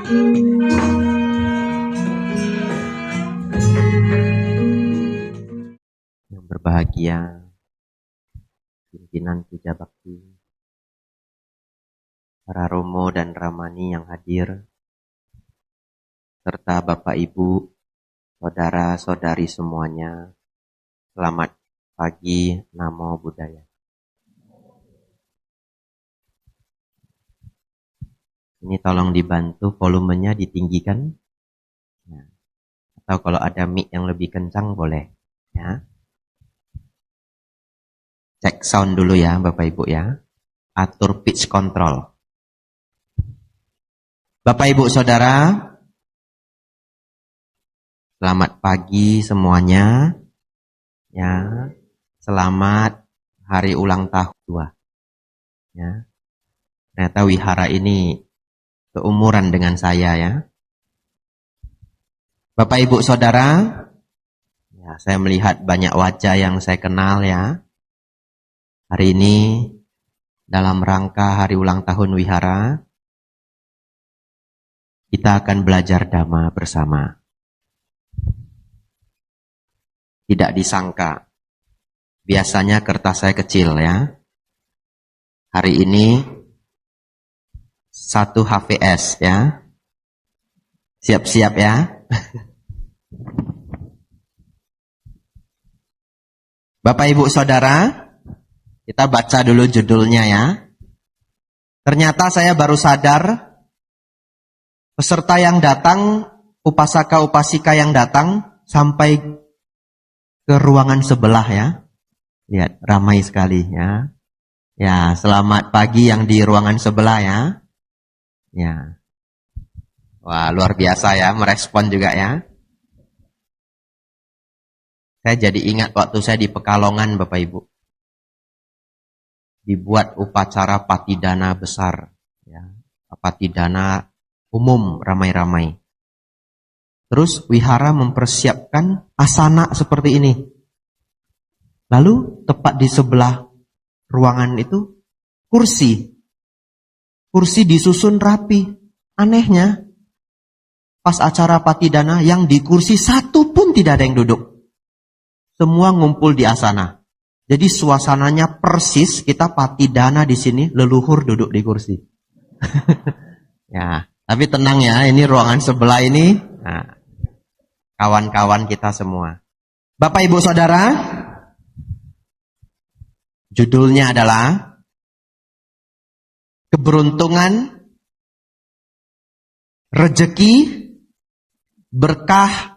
Yang berbahagia, pimpinan Puja Bakti, para Romo dan Ramani yang hadir, serta Bapak Ibu, saudara-saudari semuanya, selamat pagi, Namo Buddhaya. Ini tolong dibantu volumenya ditinggikan, ya. Atau kalau ada mic yang lebih kencang boleh, ya. Cek sound dulu ya Bapak Ibu ya. Atur pitch control. Bapak Ibu Saudara, selamat pagi semuanya. Ya, selamat hari ulang tahun 2. Ya. Ternyata wihara ini seumuran dengan saya ya. Bapak Ibu Saudara, ya, saya melihat banyak wajah yang saya kenal ya. Hari ini dalam rangka hari ulang tahun wihara, kita akan belajar Dhamma bersama. Tidak disangka, biasanya kertas saya kecil ya. Hari ini 1 HVS ya. Siap-siap ya. Bapak Ibu Saudara, kita baca dulu judulnya ya. Ternyata saya baru sadar, peserta yang datang, upasaka-upasika yang datang, sampai ke ruangan sebelah ya. Lihat, ramai sekali ya. Ya, selamat pagi yang di ruangan sebelah ya. Ya. Wah, luar biasa ya, merespon juga ya. Saya jadi ingat waktu saya di Pekalongan Bapak Ibu. Dibuat upacara patidana besar. Ya. Patidana umum, ramai-ramai. Terus wihara mempersiapkan asana seperti ini. Lalu tepat di sebelah ruangan itu kursi. Kursi disusun rapi. Anehnya, pas acara patidana yang di kursi satu pun tidak ada yang duduk. Semua ngumpul di asana. Jadi suasananya persis kita patidana di sini, leluhur duduk di kursi. Ya, tapi tenang ya, ini ruangan sebelah ini. Nah, kawan-kawan kita semua. Bapak Ibu Saudara, judulnya adalah keberuntungan, rejeki, berkah,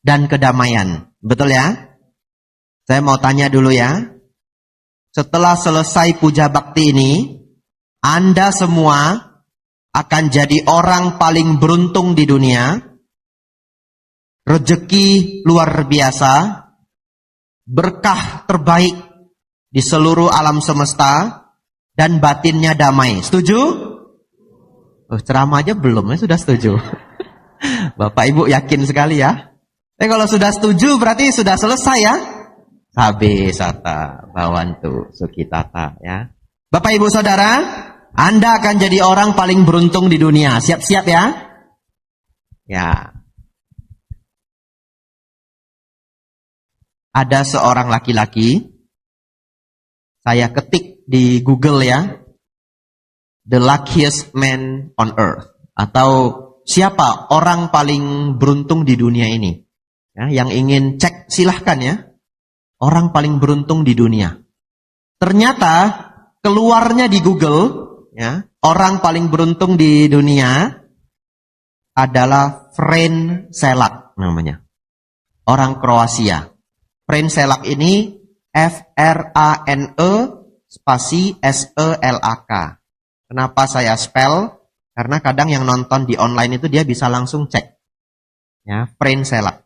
dan kedamaian. Betul ya? Saya mau tanya dulu ya. Setelah selesai puja bakti ini, Anda semua akan jadi orang paling beruntung di dunia. Rejeki luar biasa. Berkah terbaik di seluruh alam semesta. Dan batinnya damai. Setuju? Oh, ceramah aja belum ya, sudah setuju. Bapak Ibu yakin sekali ya. Kalau sudah setuju berarti sudah selesai ya. Sabe sata bawantu sukitata ya. Bapak Ibu Saudara, Anda akan jadi orang paling beruntung di dunia. Siap-siap ya. Ya. Ada seorang laki-laki, saya ketik di Google ya, the luckiest man on earth, atau siapa orang paling beruntung di dunia ini ya, yang ingin cek silahkan ya, orang paling beruntung di dunia. Ternyata keluarnya di Google ya, orang paling beruntung di dunia adalah Frane Selak namanya, orang Kroasia. Frane Selak ini Frane spasi SELAK. Kenapa saya spell? Karena kadang yang nonton di online itu dia bisa langsung cek. Ya, Frane Selak.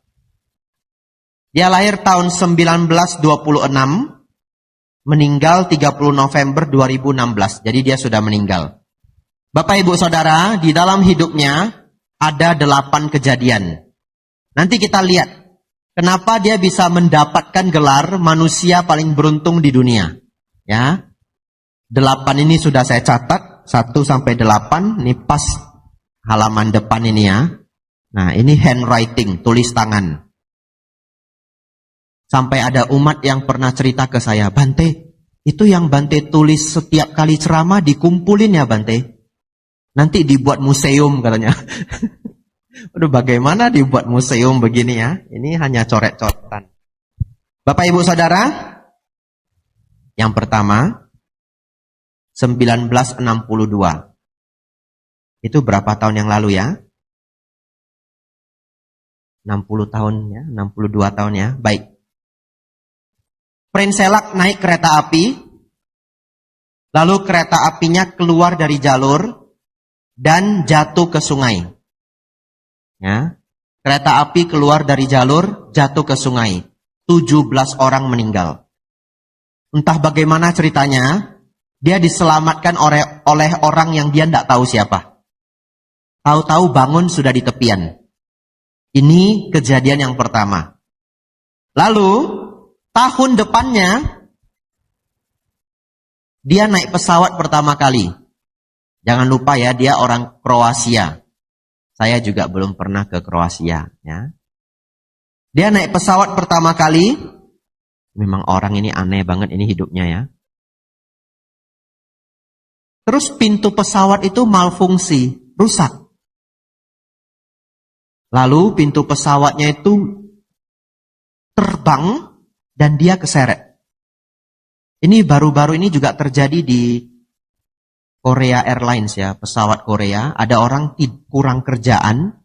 Dia lahir tahun 1926, meninggal 30 November 2016. Jadi dia sudah meninggal. Bapak Ibu Saudara, di dalam hidupnya ada 8 kejadian. Nanti kita lihat kenapa dia bisa mendapatkan gelar manusia paling beruntung di dunia. Ya, 8 ini sudah saya catat, 1 sampai 8, ini pas halaman depan ini ya. Nah, ini handwriting, tulis tangan. Sampai ada umat yang pernah cerita ke saya, Bante, itu yang Bante tulis setiap kali ceramah dikumpulin ya Bante. Nanti dibuat museum katanya. Aduh, bagaimana dibuat museum begini ya? Ini hanya coret-coretan. Bapak Ibu Saudara, yang pertama 1962. Itu berapa tahun yang lalu ya? 60 tahun ya, 62 tahun ya. Baik. Prince Selak naik kereta api, lalu kereta apinya keluar dari jalur dan jatuh ke sungai. Ya. Kereta api keluar dari jalur, jatuh ke sungai. 17 orang meninggal. Entah bagaimana ceritanya, dia diselamatkan oleh orang yang dia tidak tahu siapa. Tahu-tahu bangun sudah di tepian. Ini kejadian yang pertama. Lalu, tahun depannya, dia naik pesawat pertama kali. Jangan lupa ya, dia orang Kroasia. Saya juga belum pernah ke Kroasia. Ya. Dia naik pesawat pertama kali. Memang orang ini aneh banget ini hidupnya ya. Terus pintu pesawat itu malfungsi, rusak. Lalu pintu pesawatnya itu terbang dan dia keseret. Ini baru-baru ini juga terjadi di Korea Airlines ya, pesawat Korea. Ada orang kurang kerjaan,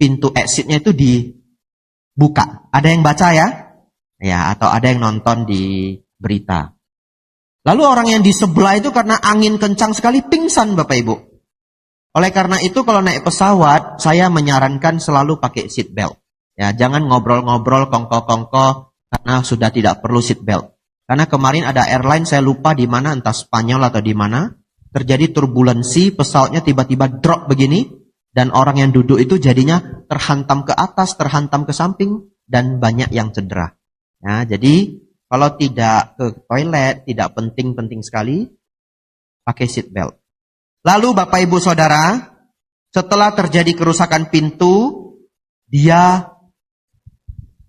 pintu exitnya itu dibuka. Ada yang baca ya? Ya, atau ada yang nonton di berita. Lalu orang yang di sebelah itu karena angin kencang sekali pingsan Bapak Ibu. Oleh karena itu kalau naik pesawat, saya menyarankan selalu pakai seat belt. Ya, jangan ngobrol-ngobrol kongko-kongko karena sudah tidak perlu seat belt. Karena kemarin ada airline saya lupa di mana, entah Spanyol atau di mana, terjadi turbulensi, pesawatnya tiba-tiba drop begini dan orang yang duduk itu jadinya terhantam ke atas, terhantam ke samping dan banyak yang cedera. Ya, jadi kalau tidak ke toilet, tidak penting-penting sekali, pakai seat belt. Lalu Bapak Ibu Saudara, setelah terjadi kerusakan pintu, dia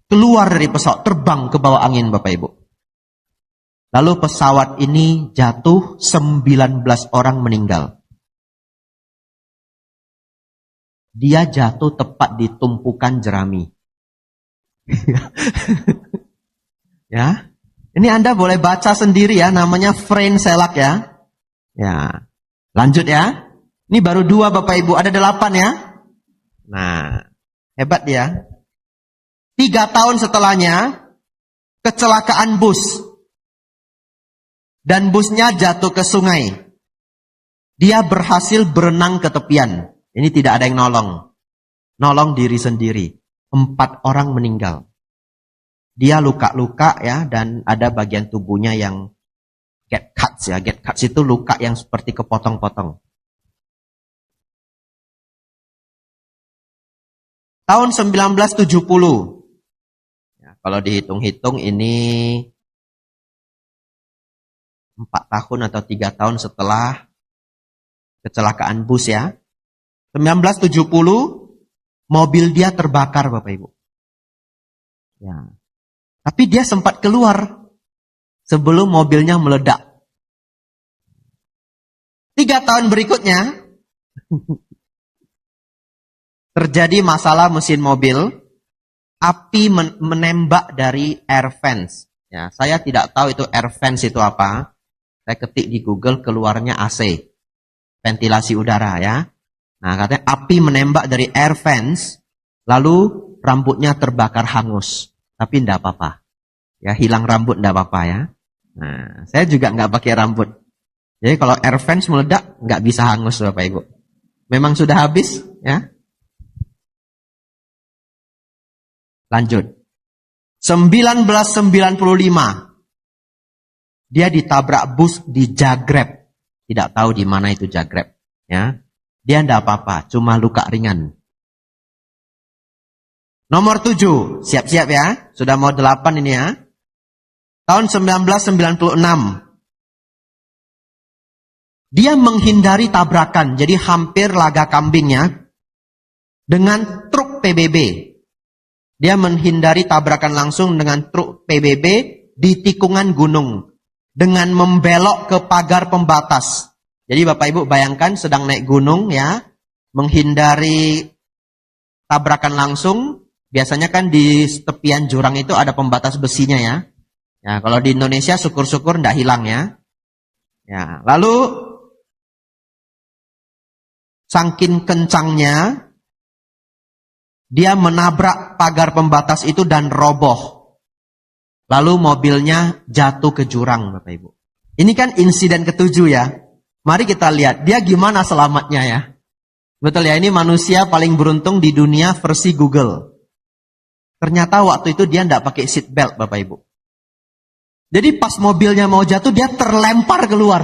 keluar dari pesawat, terbang ke bawah angin Bapak Ibu. Lalu pesawat ini jatuh, 19 orang meninggal. Dia jatuh tepat di tumpukan jerami. Ya, ini Anda boleh baca sendiri ya, namanya Prince Selak ya. Ya, lanjut ya. Ini baru 2 Bapak Ibu, ada 8 ya. Nah, hebat dia. 3 tahun setelahnya, kecelakaan bus. Dan busnya jatuh ke sungai. Dia berhasil berenang ke tepian. Ini tidak ada yang nolong. Nolong diri sendiri. 4 orang meninggal. Dia luka-luka ya, dan ada bagian tubuhnya yang get cuts ya. Get cuts itu luka yang seperti kepotong-potong. Tahun 1970. Ya, kalau dihitung-hitung ini 4 tahun atau 3 tahun setelah kecelakaan bus ya. 1970 mobil dia terbakar Bapak Ibu. Ya. Tapi dia sempat keluar sebelum mobilnya meledak. 3 tahun berikutnya terjadi masalah mesin mobil, api menembak dari air vents. Ya, saya tidak tahu itu air vents itu apa. Saya ketik di Google, keluarnya AC, ventilasi udara ya. Nah, katanya api menembak dari air vents, lalu rambutnya terbakar hangus. Tapi tidak apa-apa. Ya, hilang rambut tidak apa-apa ya. Nah, saya juga nggak pakai rambut. Jadi kalau air vents meledak, nggak bisa hangus Bapak Ibu. Memang sudah habis ya. Lanjut. 1995. Dia ditabrak bus di Zagreb. Tidak tahu di mana itu Zagreb. Ya. Dia tidak apa-apa, cuma luka ringan. Nomor 7. Siap-siap ya. Sudah mau 8 ini ya. Tahun 1996. Dia menghindari tabrakan, jadi hampir laga kambingnya dengan truk PBB. Dia menghindari tabrakan langsung dengan truk PBB di tikungan gunung dengan membelok ke pagar pembatas. Jadi Bapak Ibu bayangkan sedang naik gunung ya, menghindari tabrakan langsung. Biasanya kan di tepian jurang itu ada pembatas besinya ya. Ya, kalau di Indonesia syukur-syukur ndak hilang ya. Ya, lalu saking kencangnya dia menabrak pagar pembatas itu dan roboh. Lalu mobilnya jatuh ke jurang, Bapak Ibu. Ini kan insiden ketujuh ya. Mari kita lihat dia gimana selamatnya ya. Betul ya, ini manusia paling beruntung di dunia versi Google. Ternyata waktu itu dia tidak pakai seat belt, Bapak Ibu. Jadi pas mobilnya mau jatuh, dia terlempar keluar.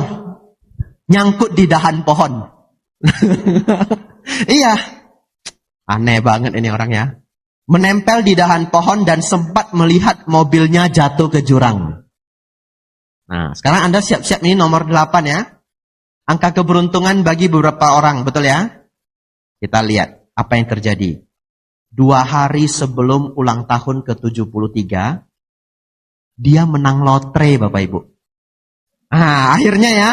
Nyangkut di dahan pohon. Iya. Aneh banget ini orang ya. Menempel di dahan pohon dan sempat melihat mobilnya jatuh ke jurang. Nah, sekarang Anda siap-siap ini nomor 8 ya. Angka keberuntungan bagi beberapa orang, betul ya? Kita lihat apa yang terjadi. 2 hari sebelum ulang tahun ke-73, dia menang lotre, Bapak Ibu. Akhirnya ya.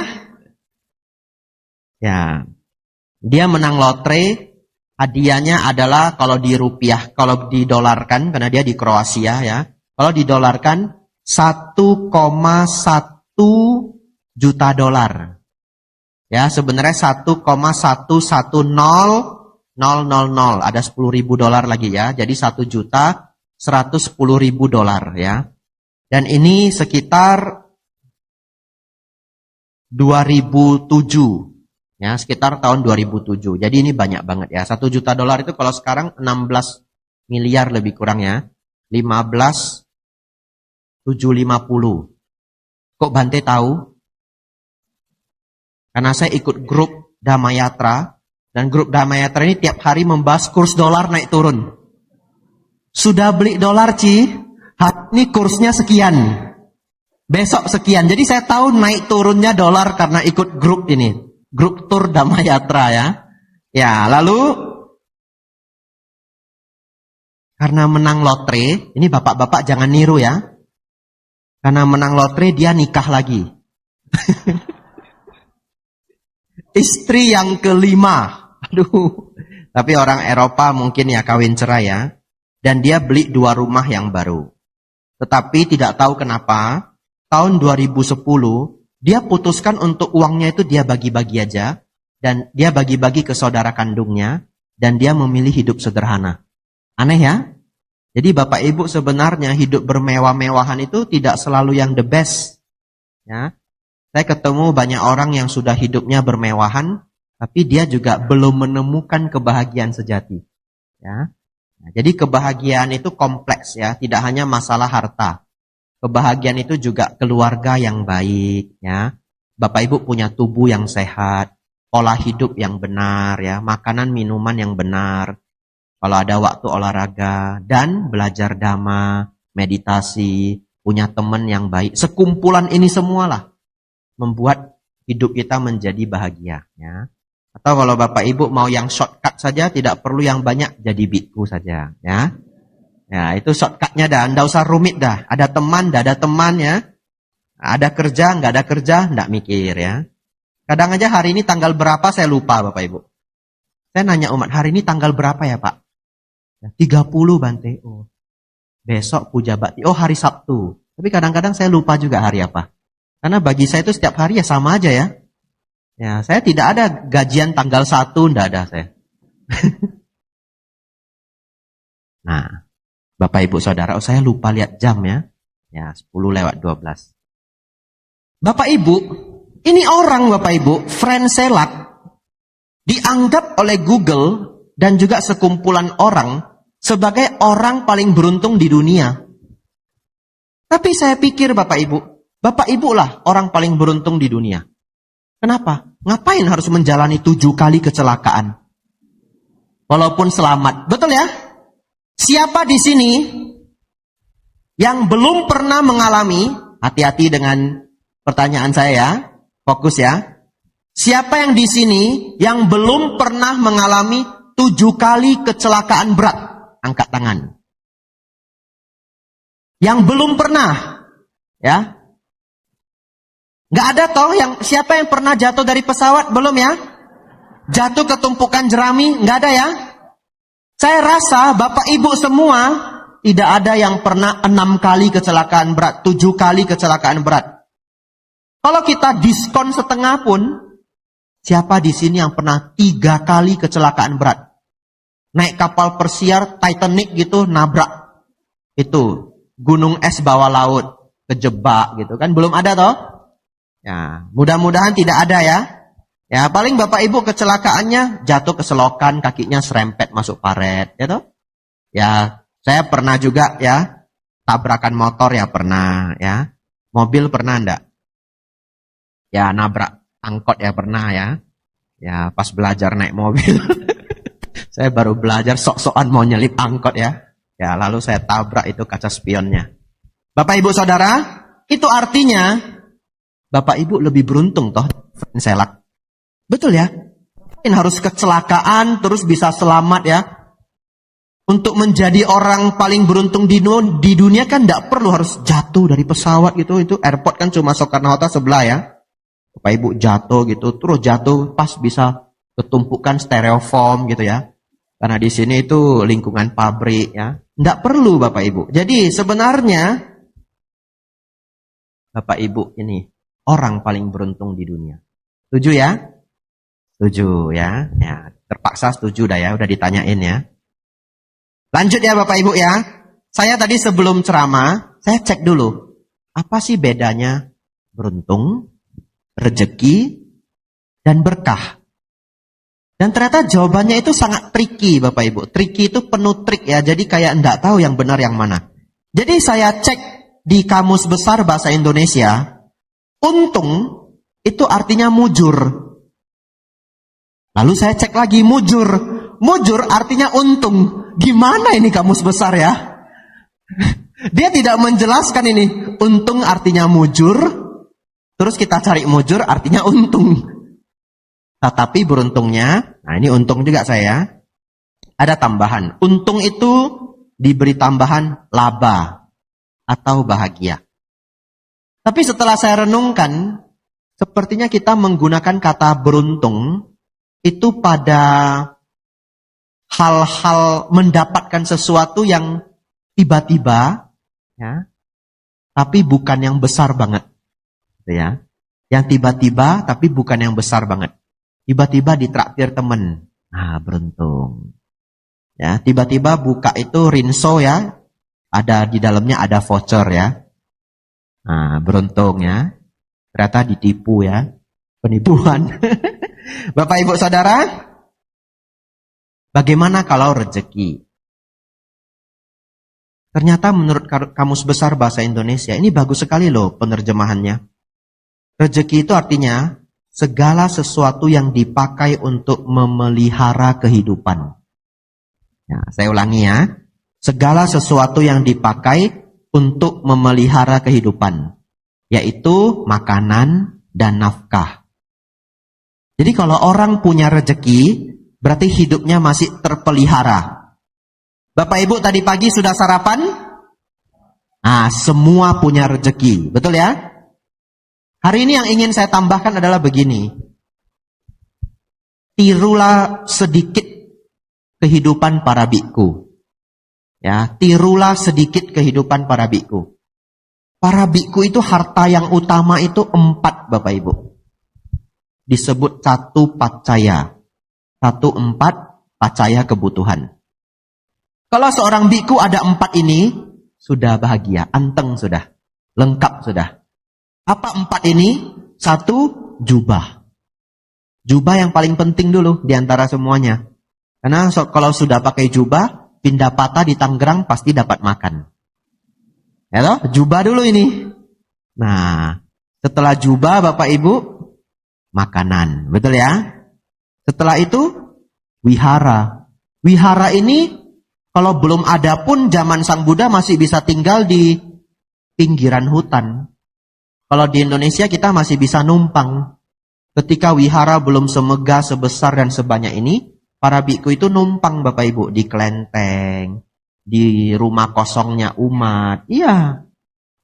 Ya. Dia menang lotre, hadiahnya adalah kalau di rupiah, kalau didolarkan, karena dia di Kroasia ya. Kalau didolarkan 1,1 juta dolar. Ya, sebenarnya 1,110000. Ada 10.000 dolar lagi ya. Jadi 1.110.000 dolar ya. Dan ini sekitar 2007. Ya, sekitar tahun 2007. Jadi ini banyak banget ya. 1 juta dolar itu kalau sekarang 16 miliar lebih kurang ya. 15.750. Kok Bante tahu? Karena saya ikut grup Damayatra. Dan grup Damayatra ini tiap hari membahas kurs dolar naik turun. Sudah beli dolar, Ci. Ini kursnya sekian. Besok sekian. Jadi saya tahu naik turunnya dolar karena ikut grup ini. Grup Tur Damayatra ya. Ya, lalu karena menang lotre, ini bapak-bapak jangan niru ya. Karena menang lotre dia nikah lagi. Istri yang kelima. Aduh. Tapi orang Eropa mungkin ya kawin cerai ya. Dan dia beli 2 rumah yang baru. Tetapi tidak tahu kenapa tahun 2010 dia putuskan untuk uangnya itu dia bagi-bagi aja. Dan dia bagi-bagi ke saudara kandungnya. Dan dia memilih hidup sederhana. Aneh ya? Jadi Bapak Ibu sebenarnya hidup bermewah-mewahan itu tidak selalu yang the best. Ya. Saya ketemu banyak orang yang sudah hidupnya bermewahan. Tapi dia juga belum menemukan kebahagiaan sejati. Ya. Nah, jadi kebahagiaan itu kompleks ya. Tidak hanya masalah harta. Kebahagiaan itu juga keluarga yang baik ya. Bapak Ibu punya tubuh yang sehat, pola hidup yang benar ya, makanan minuman yang benar. Kalau ada waktu olahraga dan belajar dhamma, meditasi, punya teman yang baik. Sekumpulan ini semualah membuat hidup kita menjadi bahagia ya. Atau kalau Bapak Ibu mau yang shortcut saja, tidak perlu yang banyak, jadi bhikkhu saja ya. Ya, itu shortcutnya dah, nggak usah rumit dah. Ada teman, nggak ada teman ya. Ada kerja, nggak ada kerja, nggak mikir ya. Kadang aja hari ini tanggal berapa saya lupa Bapak Ibu. Saya nanya umat, hari ini tanggal berapa ya Pak? 30 Bante. Oh, besok puja bakti. Oh, hari Sabtu. Tapi kadang-kadang saya lupa juga hari apa. Karena bagi saya itu setiap hari ya sama aja ya. Ya, saya tidak ada gajian tanggal 1, nggak ada saya. Nah, Bapak Ibu Saudara, saya lupa lihat jam ya. Ya, 10:12. Bapak Ibu, ini orang Bapak Ibu, friend selak, dianggap oleh Google dan juga sekumpulan orang sebagai orang paling beruntung di dunia. Tapi saya pikir Bapak Ibu lah orang paling beruntung di dunia. Kenapa? Ngapain harus menjalani 7 kali kecelakaan? Walaupun selamat. Betul ya? Siapa di sini yang belum pernah mengalami, hati-hati dengan pertanyaan saya ya, fokus ya. Siapa yang di sini yang belum pernah mengalami 7 kali kecelakaan berat? Angkat tangan. Yang belum pernah, ya. Nggak ada toh siapa yang pernah jatuh dari pesawat? Belum ya? Jatuh ke tumpukan jerami? Nggak ada ya? Saya rasa Bapak Ibu semua tidak ada yang pernah 6 kali kecelakaan berat, 7 kali kecelakaan berat. Kalau kita diskon setengah pun, siapa di sini yang pernah 3 kali kecelakaan berat? Naik kapal persiar Titanic gitu, nabrak. Itu, gunung es bawah laut, kejebak gitu kan. Belum ada toh? Ya, mudah-mudahan tidak ada ya. Ya, paling Bapak Ibu kecelakaannya jatuh ke selokan, kakinya serempet masuk paret, ya toh? Ya, saya pernah juga ya, tabrakan motor ya pernah ya. Mobil pernah enggak? Ya, nabrak angkot ya pernah ya. Ya, pas belajar naik mobil. Saya baru belajar sok-sokan mau nyelip angkot ya. Ya, lalu saya tabrak itu kaca spionnya. Bapak Ibu Saudara, itu artinya Bapak Ibu lebih beruntung toh selak. Betul ya? Ini harus kecelakaan terus bisa selamat ya. Untuk menjadi orang paling beruntung di dunia kan tidak perlu harus jatuh dari pesawat gitu. Itu airport kan cuma Soekarno-Hatta sebelah ya. Bapak Ibu jatuh gitu, terus jatuh pas bisa ketumpukan styrofoam gitu ya. Karena di sini itu lingkungan pabrik ya. Tidak perlu Bapak Ibu. Jadi sebenarnya Bapak Ibu ini orang paling beruntung di dunia. Setuju ya? Setuju ya. Ya, terpaksa setuju dah ya, udah ditanyain ya. Lanjut ya Bapak Ibu ya. Saya tadi sebelum ceramah, saya cek dulu. Apa sih bedanya beruntung, rezeki, dan berkah? Dan ternyata jawabannya itu sangat tricky Bapak Ibu. Tricky itu penuh trik ya, jadi kayak enggak tahu yang benar yang mana. Jadi saya cek di Kamus Besar Bahasa Indonesia, untung itu artinya mujur. Lalu saya cek lagi mujur. Mujur artinya untung. Gimana ini Kamus Besar ya? Dia tidak menjelaskan ini. Untung artinya mujur. Terus kita cari mujur artinya untung. Tetapi beruntungnya, nah ini untung juga saya, ada tambahan. Untung itu diberi tambahan laba atau bahagia. Tapi setelah saya renungkan, sepertinya kita menggunakan kata beruntung itu pada hal-hal mendapatkan sesuatu yang tiba-tiba, ya, tapi bukan yang besar banget, ya. Yang tiba-tiba tapi bukan yang besar banget. Tiba-tiba ditraktir temen, nah beruntung. Ya, tiba-tiba buka itu rinso ya, ada di dalamnya ada voucher ya. Nah, beruntung ya. Ternyata ditipu ya, penipuan. Bapak Ibu Saudara, bagaimana kalau rezeki? Ternyata menurut Kamus Besar Bahasa Indonesia, ini bagus sekali loh penerjemahannya. Rezeki itu artinya segala sesuatu yang dipakai untuk memelihara kehidupan. Ya, saya ulangi ya. Segala sesuatu yang dipakai untuk memelihara kehidupan. Yaitu makanan dan nafkah. Jadi kalau orang punya rezeki, berarti hidupnya masih terpelihara. Bapak Ibu tadi pagi sudah sarapan? Nah, semua punya rezeki. Betul ya? Hari ini yang ingin saya tambahkan adalah begini. Tirulah sedikit kehidupan para biku. Ya, tirulah sedikit kehidupan para biku. Para biku itu harta yang utama itu 4 Bapak Ibu. Disebut 1 pacaya. 1 pacaya kebutuhan. Kalau seorang biku ada 4 ini, sudah bahagia, anteng sudah, lengkap sudah. Apa 4 ini? 1, jubah. Jubah yang paling penting dulu di antara semuanya. Karena kalau sudah pakai jubah, pindah patah di Tangerang pasti dapat makan. Ya toh? Jubah dulu ini. Nah, setelah jubah Bapak Ibu, makanan. Betul ya? Setelah itu, wihara. Wihara ini, kalau belum ada pun zaman Sang Buddha masih bisa tinggal di pinggiran hutan. Kalau di Indonesia kita masih bisa numpang. Ketika wihara belum semegah, sebesar dan sebanyak ini, para biku itu numpang Bapak Ibu di kelenteng, di rumah kosongnya umat. Iya.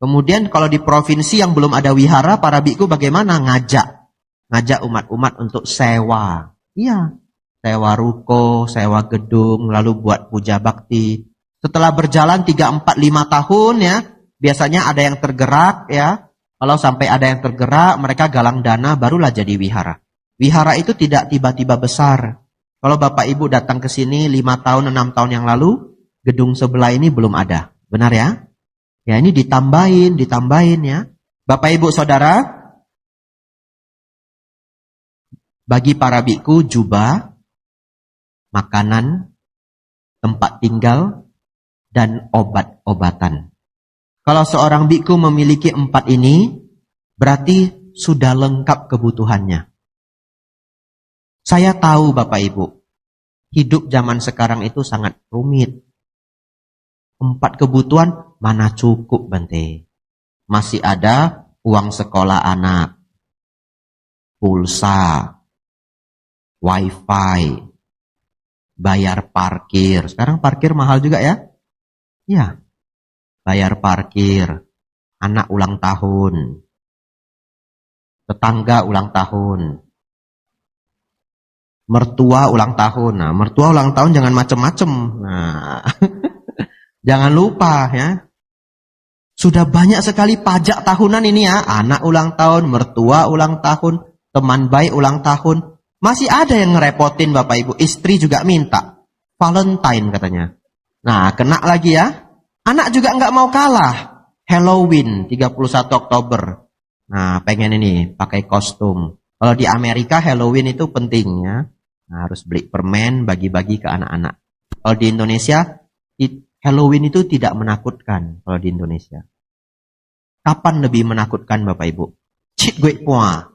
Kemudian kalau di provinsi yang belum ada wihara, para biku bagaimana? Ngajak umat-umat untuk sewa. Iya. Sewa ruko, sewa gedung, lalu buat puja bakti. Setelah berjalan 3, 4, 5 tahun ya, biasanya ada yang tergerak ya. Kalau sampai ada yang tergerak, mereka galang dana, barulah jadi wihara. Wihara itu tidak tiba-tiba besar. Kalau Bapak Ibu datang ke sini 5 tahun, 6 tahun yang lalu, gedung sebelah ini belum ada. Benar ya? Ya ini ditambahin ya. Bapak Ibu Saudara, bagi para biku jubah, makanan, tempat tinggal, dan obat-obatan. Kalau seorang biku memiliki 4 ini, berarti sudah lengkap kebutuhannya. Saya tahu Bapak Ibu, hidup zaman sekarang itu sangat rumit. 4 kebutuhan mana cukup Bante. Masih ada uang sekolah anak, pulsa, wifi, bayar parkir. Sekarang parkir mahal juga ya? Iya. Bayar parkir, anak ulang tahun, tetangga ulang tahun, mertua ulang tahun. Nah, mertua ulang tahun jangan macem-macem. Nah, jangan lupa ya. Sudah banyak sekali pajak tahunan ini ya. Anak ulang tahun, mertua ulang tahun, teman baik ulang tahun. Masih ada yang ngerepotin Bapak Ibu. Istri juga minta. Valentine katanya. Nah, kena lagi ya. Anak juga nggak mau kalah. Halloween 31 Oktober. Nah, pengen ini pakai kostum. Kalau di Amerika Halloween itu penting ya. Nah, harus beli permen bagi-bagi ke anak-anak. Kalau di Indonesia Halloween itu tidak menakutkan kalau di Indonesia. Kapan lebih menakutkan Bapak Ibu? Cit gue pua.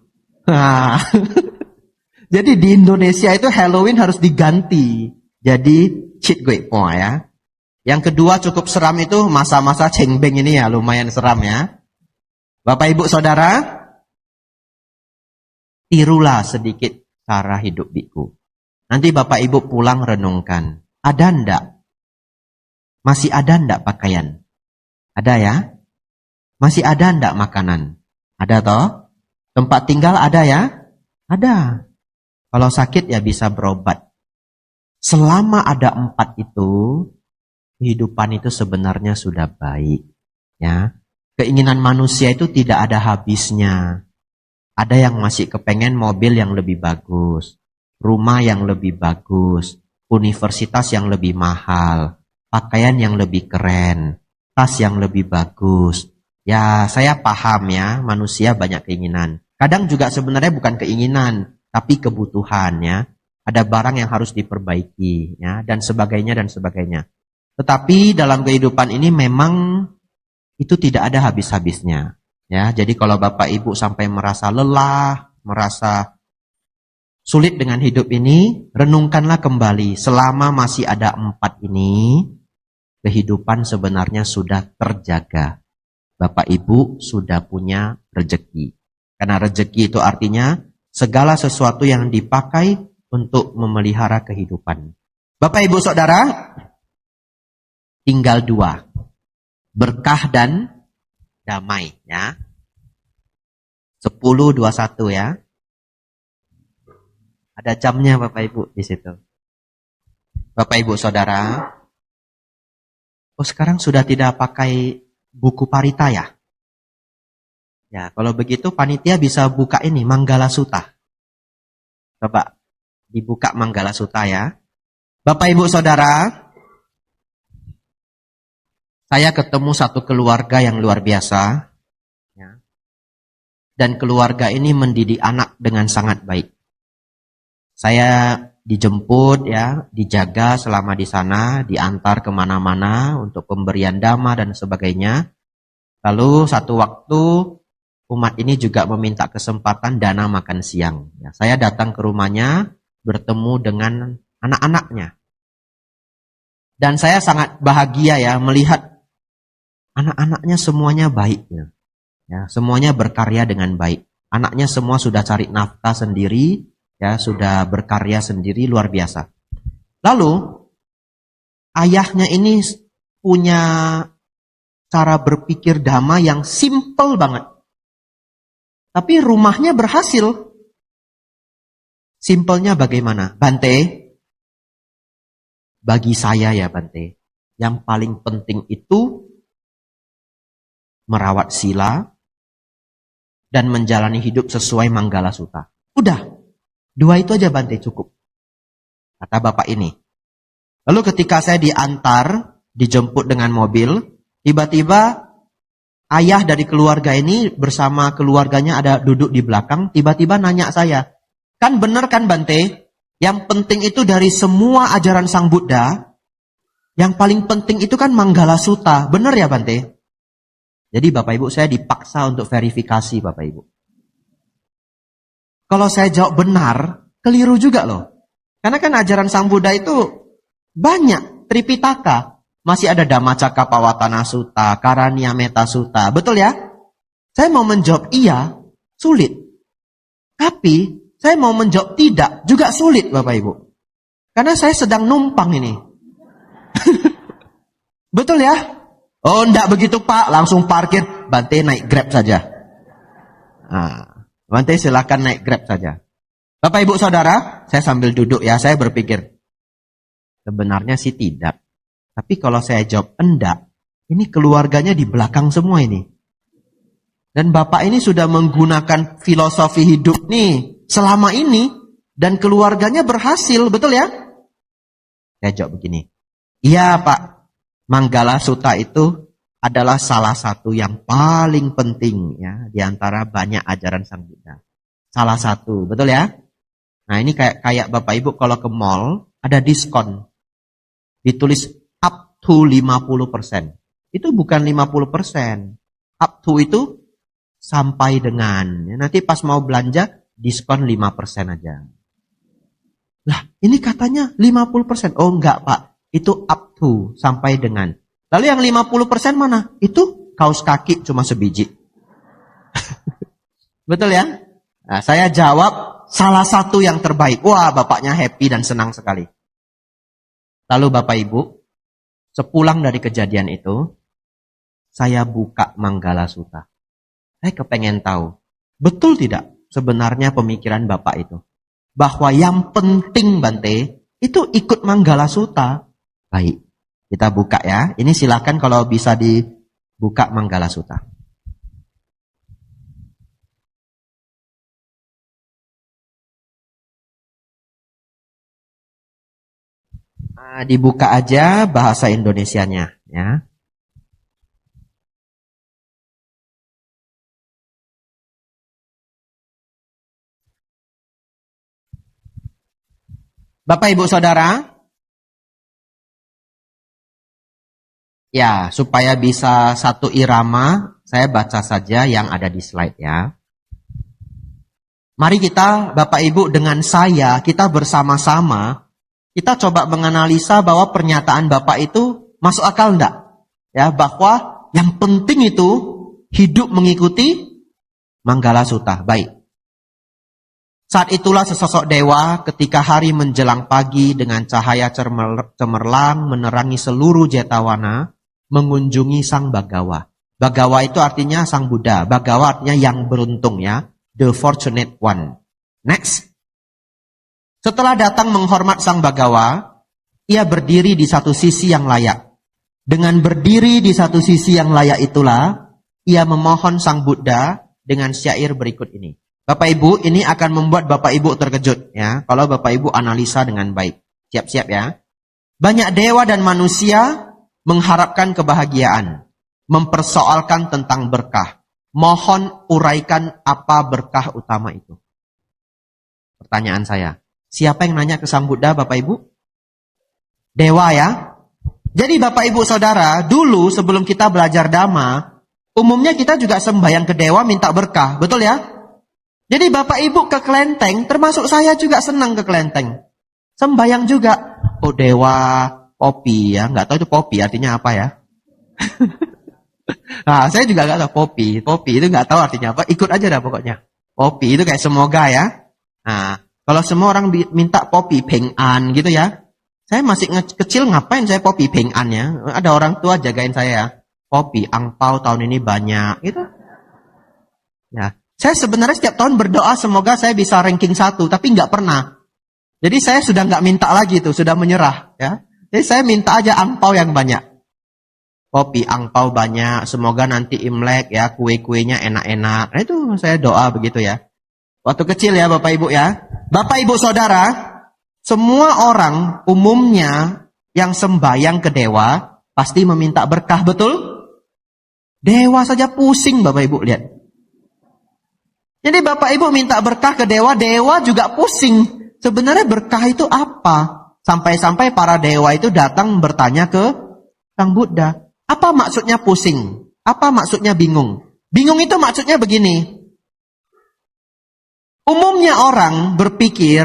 Jadi di Indonesia itu Halloween harus diganti. Jadi cit gue pua ya. Yang kedua cukup seram itu masa-masa cengbeng ini ya, lumayan seram ya. Bapak Ibu Saudara, tirulah sedikit cara hidup biku. Nanti Bapak Ibu pulang renungkan. Ada ndak? Masih ada ndak pakaian? Ada ya? Masih ada ndak makanan? Ada toh? Tempat tinggal ada ya? Ada. Kalau sakit ya bisa berobat. Selama ada 4 itu, kehidupan itu sebenarnya sudah baik. Ya, keinginan manusia itu tidak ada habisnya. Ada yang masih kepengen mobil yang lebih bagus, rumah yang lebih bagus, universitas yang lebih mahal, pakaian yang lebih keren, tas yang lebih bagus. Ya, saya paham ya, manusia banyak keinginan. Kadang juga sebenarnya bukan keinginan, tapi kebutuhan ya. Ada barang yang harus diperbaiki ya, dan sebagainya dan sebagainya. Tetapi dalam kehidupan ini memang itu tidak ada habis-habisnya. Ya, jadi kalau Bapak Ibu sampai merasa lelah, merasa sulit dengan hidup ini, renungkanlah kembali. Selama masih ada 4 ini, kehidupan sebenarnya sudah terjaga. Bapak Ibu sudah punya rezeki. Karena rezeki itu artinya segala sesuatu yang dipakai untuk memelihara kehidupan. Bapak Ibu Saudara, tinggal 2. Berkah dan damai ya. 10:21 ya. Ada jamnya Bapak Ibu di situ. Bapak Ibu Saudara. Oh, sekarang sudah tidak pakai buku parita ya? Ya, kalau begitu panitia bisa buka ini Manggala Sutta. Coba dibuka Manggala Sutta ya. Bapak Ibu Saudara, saya ketemu satu keluarga yang luar biasa, ya. Dan keluarga ini mendidik anak dengan sangat baik. Saya dijemput, ya, dijaga selama di sana, diantar kemana-mana untuk pemberian dhamma dan sebagainya. Lalu satu waktu umat ini juga meminta kesempatan dana makan siang. Ya, saya datang ke rumahnya, bertemu dengan anak-anaknya. Dan saya sangat bahagia ya melihat anak-anaknya semuanya baik. Ya, semuanya berkarya dengan baik. Anaknya semua sudah cari nafkah sendiri, ya, sudah berkarya sendiri, luar biasa. Lalu, ayahnya ini punya cara berpikir dhamma yang simple banget. Tapi rumahnya berhasil. Simpelnya bagaimana? Bante, bagi saya ya Bante, yang paling penting itu merawat sila dan menjalani hidup sesuai Manggala Sutta. Udah, 2 itu aja Bante cukup. Kata bapak ini. Lalu ketika saya diantar, dijemput dengan mobil, tiba-tiba ayah dari keluarga ini bersama keluarganya ada duduk di belakang, tiba-tiba nanya saya, kan benar kan Bante, yang penting itu dari semua ajaran Sang Buddha, yang paling penting itu kan Manggala Sutta, benar ya Bante? Jadi Bapak Ibu saya dipaksa untuk verifikasi Bapak Ibu. Kalau saya jawab benar, keliru juga loh. Karena kan ajaran Sang Buddha itu banyak, Tripitaka. Masih ada Dhammacakkappavattana Sutta, Karaniyammetta Sutta, betul ya? Saya mau menjawab iya, sulit. Tapi saya mau menjawab tidak, juga sulit Bapak Ibu. Karena saya sedang numpang ini. Betul ya? Oh enggak begitu Pak, langsung parkir. Bante naik Grab saja. Nah, Bante silakan naik Grab saja. Bapak Ibu Saudara, saya sambil duduk ya, saya berpikir. Sebenarnya sih tidak. Tapi kalau saya jawab enggak, ini keluarganya di belakang semua ini. Dan Bapak ini sudah menggunakan filosofi hidup nih selama ini. Dan keluarganya berhasil, betul ya? Saya jawab begini. Iya Pak, Manggala Sutta itu adalah salah satu yang paling penting ya di antara banyak ajaran Sang Buddha. Salah satu, betul ya? Nah ini kayak Bapak Ibu kalau ke mall ada diskon. Ditulis up to 50%. Itu bukan 50%. Up to itu sampai dengan. Nanti pas mau belanja diskon 5% aja. Lah ini katanya 50%. Oh enggak Pak. Itu up to, sampai dengan. Lalu yang 50% mana? Itu kaos kaki cuma sebiji. Betul ya? Nah, saya jawab salah satu yang terbaik. Wah, bapaknya happy dan senang sekali. Lalu Bapak Ibu, sepulang dari kejadian itu, saya buka Manggala Sutta. Saya kepengen tahu, betul tidak sebenarnya pemikiran Bapak itu? Bahwa yang penting Bante, itu ikut Manggala Sutta. Baik, kita buka ya. Ini silakan kalau bisa dibuka Manggala Sutta. Nah, dibuka aja bahasa Indonesianya ya. Bapak Ibu Saudara, ya, supaya bisa satu irama, saya baca saja yang ada di slide ya. Mari kita, Bapak Ibu, dengan saya, kita bersama-sama, kita coba menganalisa bahwa pernyataan Bapak itu masuk akal enggak? Ya, bahwa yang penting itu hidup mengikuti Manggala Sutta. Baik. Saat itulah sesosok dewa ketika hari menjelang pagi dengan cahaya cemerlang menerangi seluruh Jetawana, mengunjungi Sang Bagawa. Bagawa itu artinya Sang Buddha. Bagawa artinya yang beruntung ya. The fortunate one. Next. Setelah datang menghormat Sang Bagawa, ia berdiri di satu sisi yang layak. Dengan berdiri di satu sisi yang layak itulah, ia memohon Sang Buddha dengan syair berikut ini. Bapak Ibu, ini akan membuat Bapak Ibu terkejut ya. Kalau Bapak Ibu analisa dengan baik. Siap-siap ya. Banyak dewa dan manusia mengharapkan kebahagiaan, mempersoalkan tentang berkah. Mohon uraikan apa berkah utama itu. Pertanyaan saya, siapa yang nanya ke Sang Buddha Bapak Ibu? Dewa ya. Jadi Bapak Ibu Saudara, dulu sebelum kita belajar Dhamma, umumnya kita juga sembahyang ke dewa minta berkah, betul ya? Jadi Bapak Ibu ke kelenteng, termasuk saya juga senang ke kelenteng. Sembahyang juga. Oh dewa, popi ya, nggak tahu itu popi artinya apa ya. Nah, saya juga nggak tahu popi itu nggak tahu artinya apa. Ikut aja dah pokoknya. Popi itu kayak semoga ya. Nah, kalau semua orang minta popi peng an gitu ya. Saya masih kecil ngapain saya popi peng an ya. Ada orang tua jagain saya ya. Popi angpau tahun ini banyak gitu. Ya, saya sebenarnya setiap tahun berdoa semoga saya bisa ranking 1, tapi nggak pernah. Jadi saya sudah nggak minta lagi tuh, sudah menyerah ya. Jadi saya minta aja angpau yang banyak. Popi angpau banyak, semoga nanti Imlek ya kue-kuenya enak-enak. Nah itu saya doa begitu ya. Waktu kecil ya Bapak Ibu ya. Bapak Ibu Saudara, semua orang umumnya yang sembayang ke dewa pasti meminta berkah, betul? Dewa saja pusing Bapak Ibu lihat. Jadi Bapak Ibu minta berkah ke dewa, dewa juga pusing. Sebenarnya berkah itu apa? Sampai-sampai para dewa itu datang bertanya ke Sang Buddha. Apa maksudnya pusing? Apa maksudnya bingung? Bingung itu maksudnya begini. Umumnya orang berpikir,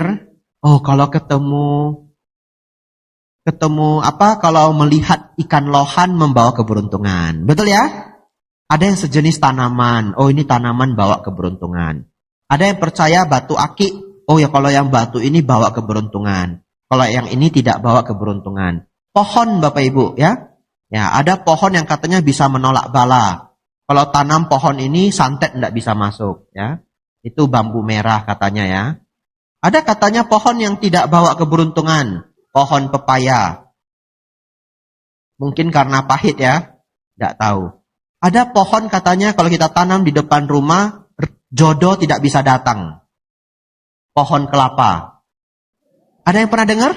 oh kalau kalau melihat ikan lohan membawa keberuntungan. Betul ya? Ada yang sejenis tanaman, oh ini tanaman bawa keberuntungan. Ada yang percaya batu akik, oh ya kalau yang batu ini bawa keberuntungan. Kalau yang ini tidak bawa keberuntungan. Pohon Bapak Ibu ya. Ya, ada pohon yang katanya bisa menolak bala. Kalau tanam pohon ini santet tidak bisa masuk ya. Itu bambu merah katanya ya. Ada katanya pohon yang tidak bawa keberuntungan, pohon pepaya. Mungkin karena pahit ya, tidak tahu. Ada pohon katanya kalau kita tanam di depan rumah, jodoh tidak bisa datang. Pohon kelapa. Ada yang pernah dengar?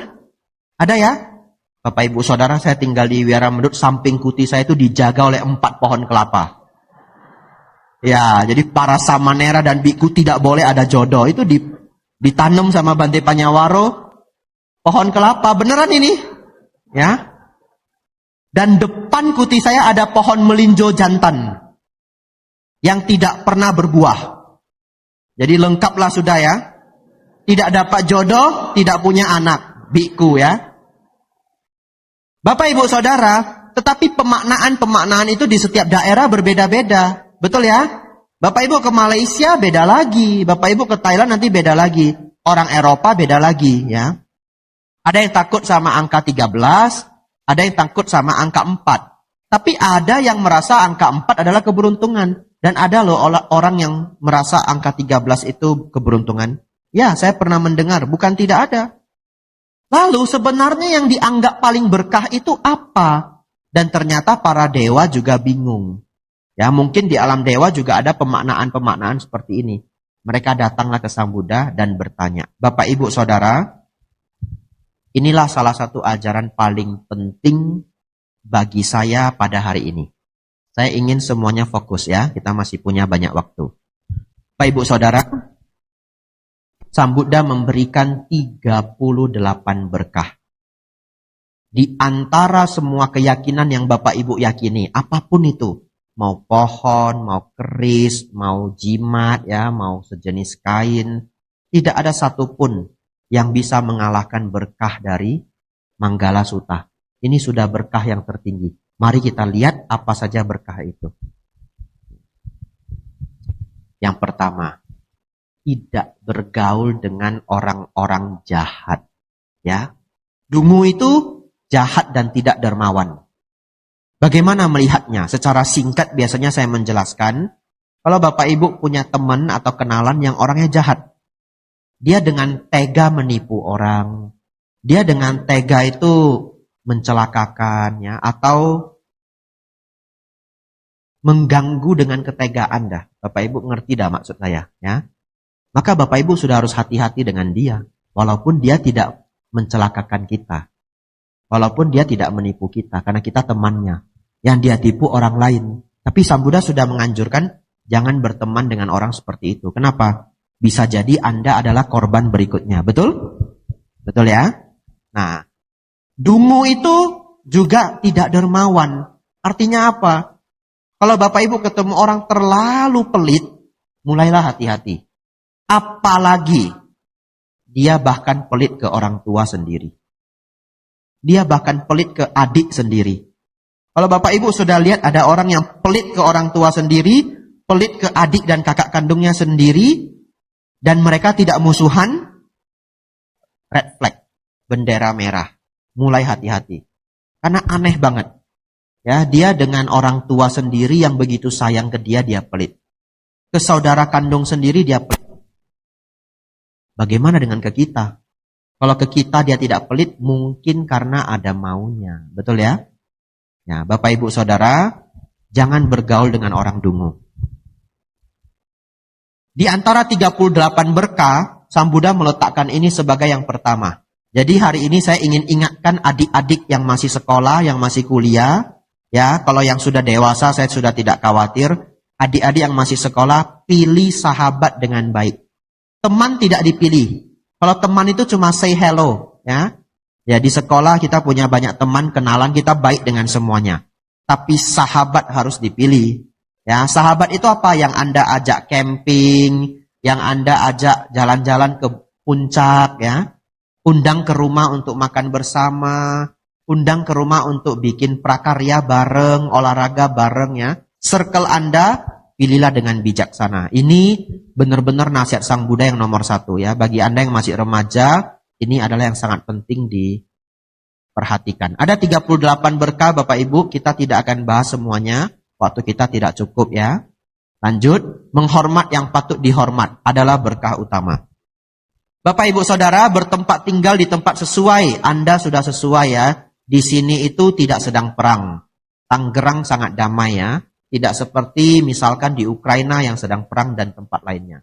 Ada ya? Bapak Ibu Saudara, saya tinggal di Wiaramedut, samping kuti saya itu dijaga oleh 4 pohon kelapa. Ya, jadi para samanera dan biku tidak boleh ada jodoh. Itu ditanam sama Bante Panyawaro, pohon kelapa, beneran ini. Ya. Dan depan kuti saya ada pohon melinjo jantan yang tidak pernah berbuah. Jadi lengkaplah sudah ya. Tidak dapat jodoh, tidak punya anak, biku ya. Bapak Ibu Saudara, tetapi pemaknaan itu di setiap daerah berbeda-beda. Betul ya? Bapak Ibu ke Malaysia beda lagi. Bapak Ibu ke Thailand nanti beda lagi. Orang Eropa beda lagi ya. Ada yang takut sama angka 13, ada yang takut sama angka 4. Tapi ada yang merasa angka 4 adalah keberuntungan. Dan ada loh orang yang merasa angka 13 itu keberuntungan. Ya, saya pernah mendengar, bukan tidak ada. Lalu sebenarnya yang dianggap paling berkah itu apa? Dan ternyata para dewa juga bingung. Ya, mungkin di alam dewa juga ada pemaknaan-pemaknaan seperti ini. Mereka datanglah ke Sang Buddha dan bertanya. Bapak Ibu Saudara, inilah salah satu ajaran paling penting bagi saya pada hari ini. Saya ingin semuanya fokus ya, kita masih punya banyak waktu. Bapak Ibu Saudara, Sang Buddha memberikan 38 berkah. Di antara semua keyakinan yang Bapak Ibu yakini, apapun itu, mau pohon, mau keris, mau jimat, ya, mau sejenis kain, tidak ada satupun yang bisa mengalahkan berkah dari Manggala Sutta. Ini sudah berkah yang tertinggi. Mari kita lihat apa saja berkah itu. Yang pertama, tidak bergaul dengan orang-orang jahat. Ya, dungu itu jahat dan tidak dermawan. Bagaimana melihatnya? Secara singkat biasanya saya menjelaskan, kalau Bapak Ibu punya teman atau kenalan yang orangnya jahat, dia dengan tega menipu orang, dia dengan tega itu mencelakakan, ya, atau mengganggu dengan ketegaan dah. Bapak Ibu ngerti dah maksud saya, ya? Maka Bapak Ibu sudah harus hati-hati dengan dia. Walaupun dia tidak mencelakakan kita. Walaupun dia tidak menipu kita. Karena kita temannya. Yang dia tipu orang lain. Tapi Sang Buddha sudah menganjurkan jangan berteman dengan orang seperti itu. Kenapa? Bisa jadi Anda adalah korban berikutnya. Betul? Betul ya? Nah, dungu itu juga tidak dermawan. Artinya apa? Kalau Bapak Ibu ketemu orang terlalu pelit, mulailah hati-hati. Apalagi dia bahkan pelit ke orang tua sendiri. Dia bahkan pelit ke adik sendiri. Kalau Bapak Ibu sudah lihat ada orang yang pelit ke orang tua sendiri, pelit ke adik dan kakak kandungnya sendiri, Dan mereka tidak musuhan, red flag, bendera merah. Mulai hati-hati. Karena aneh banget. Ya, dia dengan orang tua sendiri yang begitu sayang ke dia pelit. Ke saudara kandung sendiri dia pelit. Bagaimana dengan ke kita? Kalau ke kita dia tidak pelit, mungkin karena ada maunya. Betul ya? Ya, Bapak Ibu Saudara, jangan bergaul dengan orang dungu. Di antara 38 berkah, Sang Buddha meletakkan ini sebagai yang pertama. Jadi hari ini saya ingin ingatkan adik-adik yang masih sekolah, yang masih kuliah. Ya, kalau yang sudah dewasa saya sudah tidak khawatir. Adik-adik yang masih sekolah, pilih sahabat dengan baik. Teman tidak dipilih. Kalau teman itu cuma say hello, ya. Ya di sekolah kita punya banyak teman, kenalan, kita baik dengan semuanya. Tapi sahabat harus dipilih. Ya, sahabat itu apa? Yang Anda ajak camping, yang Anda ajak jalan-jalan ke puncak, ya. Undang ke rumah untuk makan bersama, undang ke rumah untuk bikin prakarya bareng, olahraga bareng, ya. Circle Anda pilihlah dengan bijaksana. Ini benar-benar nasihat Sang Buddha yang nomor 1 ya. Bagi Anda yang masih remaja, ini adalah yang sangat penting diperhatikan. Ada 38 berkah Bapak Ibu, kita tidak akan bahas semuanya. Waktu kita tidak cukup ya. Lanjut, menghormat yang patut dihormat adalah berkah utama. Bapak Ibu Saudara, bertempat tinggal di tempat sesuai. Anda sudah sesuai ya. Di sini itu tidak sedang perang. Tangerang sangat damai ya. Tidak seperti misalkan di Ukraina yang sedang perang dan tempat lainnya.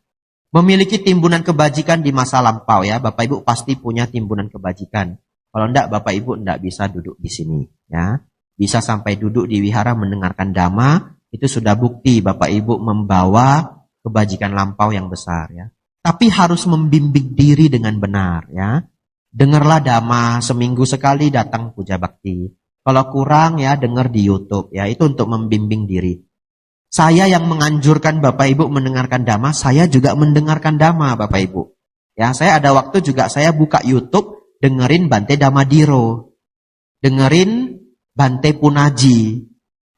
Memiliki timbunan kebajikan di masa lampau ya. Bapak Ibu pasti punya timbunan kebajikan. Kalau enggak, Bapak Ibu enggak bisa duduk di sini ya. Bisa sampai duduk di wihara mendengarkan dhamma, itu sudah bukti Bapak Ibu membawa kebajikan lampau yang besar ya. Tapi harus membimbing diri dengan benar ya. Dengarlah dhamma, seminggu sekali datang puja bakti. Kalau kurang ya dengar di YouTube ya, itu untuk membimbing diri. Saya yang menganjurkan Bapak Ibu mendengarkan dhamma, saya juga mendengarkan dhamma Bapak Ibu. Ya, saya ada waktu juga saya buka YouTube, dengerin Bante Damadiro, dengerin Bante Punaji,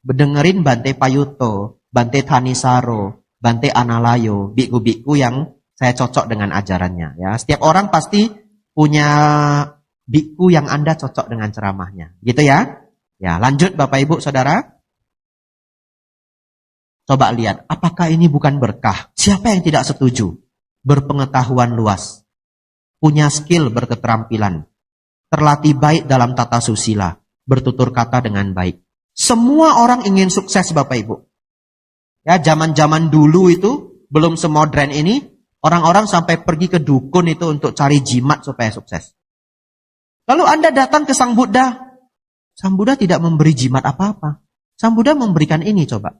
dengerin Bante Payuto, Bante Thanisaro, Bante Analayo, biku-biku yang saya cocok dengan ajarannya. Ya, setiap orang pasti punya biku yang Anda cocok dengan ceramahnya, gitu ya. Ya, lanjut Bapak Ibu Saudara. Coba lihat, apakah ini bukan berkah? Siapa yang tidak setuju? Berpengetahuan luas, punya skill berketerampilan, terlatih baik dalam tata susila, bertutur kata dengan baik. Semua orang ingin sukses Bapak Ibu. Ya, zaman-zaman dulu itu belum semodern ini, orang-orang sampai pergi ke dukun itu untuk cari jimat supaya sukses. Lalu Anda datang ke Sang Buddha. Sang Buddha tidak memberi jimat apa-apa. Sang Buddha memberikan ini coba.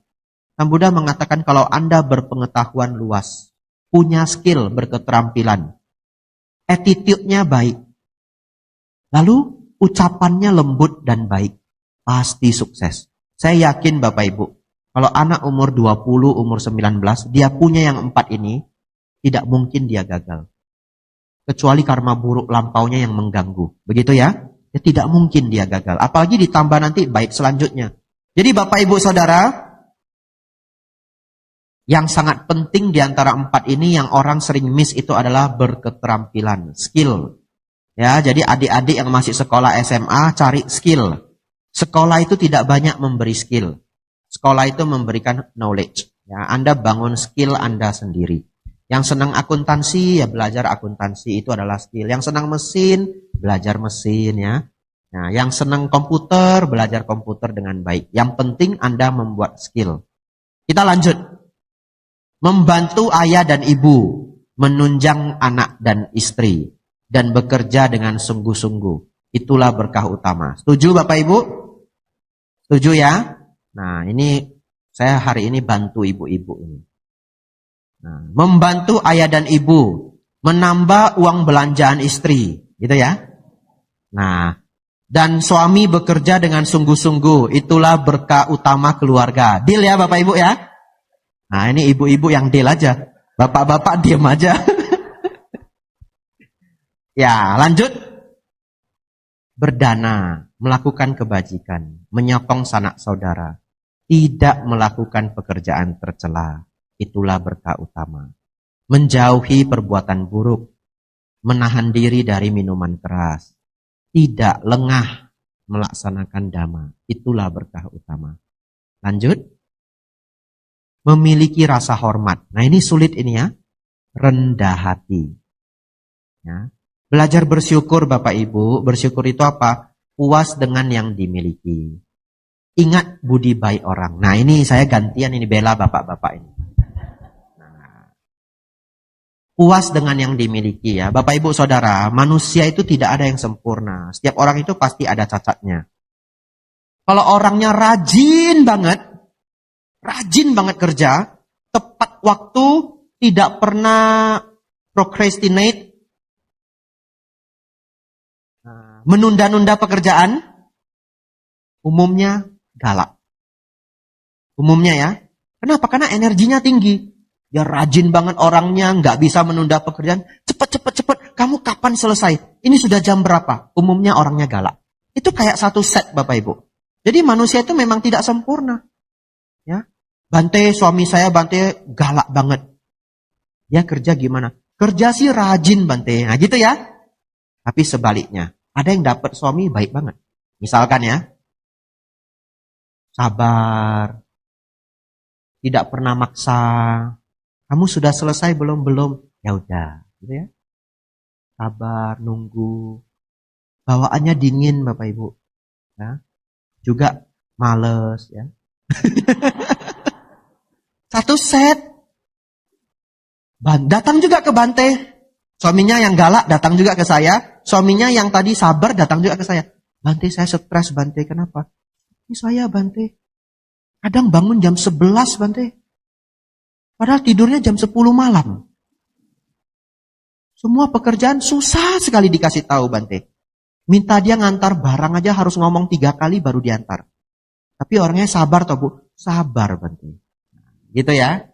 Sang Buddha mengatakan kalau Anda berpengetahuan luas, punya skill, berketerampilan, attitude-nya baik, lalu ucapannya lembut dan baik, pasti sukses. Saya yakin Bapak Ibu, kalau anak umur 20, umur 19, dia punya yang 4 ini, tidak mungkin dia gagal. Kecuali karma buruk lampaunya yang mengganggu. Begitu ya? Ya tidak mungkin dia gagal. Apalagi ditambah nanti baik selanjutnya. Jadi Bapak Ibu Saudara, yang sangat penting di antara 4 ini yang orang sering miss itu adalah berketerampilan, skill. Ya, jadi adik-adik yang masih sekolah SMA cari skill. Sekolah itu tidak banyak memberi skill. Sekolah itu memberikan knowledge. Ya, Anda bangun skill Anda sendiri. Yang senang akuntansi, ya belajar akuntansi, itu adalah skill. Yang senang mesin, belajar mesin ya. Nah, yang senang komputer, belajar komputer dengan baik. Yang penting Anda membuat skill. Kita lanjut. Membantu ayah dan ibu, menunjang anak dan istri, dan bekerja dengan sungguh-sungguh. Itulah berkah utama. Setuju Bapak Ibu? Setuju ya? Nah, ini saya hari ini bantu ibu-ibu ini. Nah, membantu ayah dan ibu, menambah uang belanjaan istri, gitu ya. Nah, dan suami bekerja dengan sungguh-sungguh, itulah berkah utama keluarga. Deal ya Bapak Ibu ya. Nah, ini ibu-ibu yang deal aja. Bapak-bapak diam aja. Ya, lanjut. Berdana, melakukan kebajikan, menyokong sanak saudara, tidak melakukan pekerjaan tercela. Itulah berkah utama. menjauhi perbuatan buruk, menahan diri dari minuman keras, tidak lengah melaksanakan dhamma. Itulah berkah utama. Lanjut. Memiliki rasa hormat. Nah ini sulit ini ya. Rendah hati. Ya. Belajar bersyukur Bapak Ibu. Bersyukur itu apa? Puas dengan yang dimiliki. Ingat budi baik orang. Nah ini saya gantian ini bela bapak-bapak ini. Nah, puas dengan yang dimiliki ya. Bapak Ibu Saudara, manusia itu tidak ada yang sempurna. Setiap orang itu pasti ada cacatnya. Kalau orangnya rajin banget kerja, tepat waktu, tidak pernah procrastinate, menunda-nunda pekerjaan, umumnya galak. Umumnya ya. Kenapa? Karena energinya tinggi. Dia rajin banget orangnya, nggak bisa menunda pekerjaan. Cepet. Kamu kapan selesai? Ini sudah jam berapa? Umumnya orangnya galak. Itu kayak satu set Bapak Ibu. Jadi manusia itu memang tidak sempurna. Ya. Bante, suami saya Bante galak banget. Dia kerja gimana? Kerja sih rajin Bante. Nah gitu ya. Tapi sebaliknya. Ada yang dapat suami baik banget. Misalkan ya. Sabar. Tidak pernah maksa. Kamu sudah selesai belum? Belum. Ya udah, gitu ya. Sabar, nunggu. Bawaannya dingin Bapak Ibu. Ya. Juga males ya. Satu set. Datang juga ke Bante. Suaminya yang galak datang juga ke saya. Suaminya yang tadi sabar datang juga ke saya. Bante, saya stres Bante. Kenapa? Ini saya Bante. Kadang bangun jam 11 Bante. Padahal tidurnya jam 10 malam. Semua pekerjaan susah sekali dikasih tahu Bante. Minta dia ngantar barang aja harus ngomong 3 kali baru diantar. Tapi orangnya sabar toh Bu? Sabar Bante. Gitu ya.